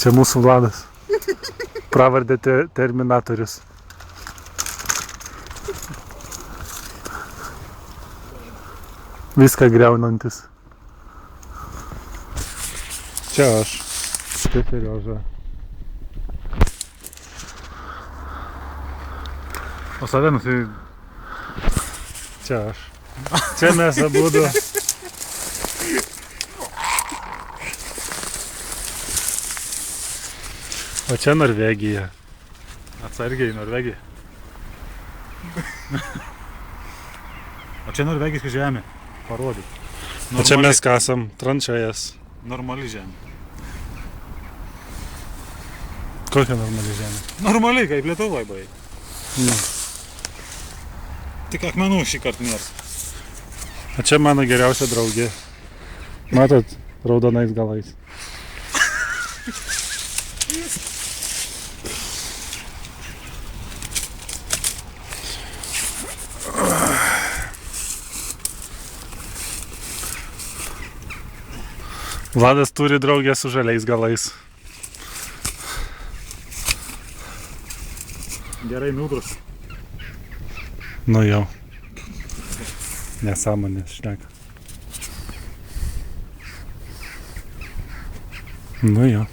Čia mūsų Vladas. Pravardė Terminatorius. Viską griaunantis. Čia aš. Čia Serioža. O save nusi... Čia aš. Čia mes abudu. O čia Norvegija. Atsargiai, Norvegija. O čia norvegiška žemė. Parodyk. O čia mes kasam tranšėjas. Normali žemė. Kokia normali žemė? Normaliai, kaip Lietuvoj buvai. Nu. Tik akmenų šį kartą nėra. O čia mano geriausia draugė. Matot, raudonais galais. Vladas turi draugę su žaliais galais. Gerai miudrus. Nu jau. Nesąmonės šneka. Nu jau.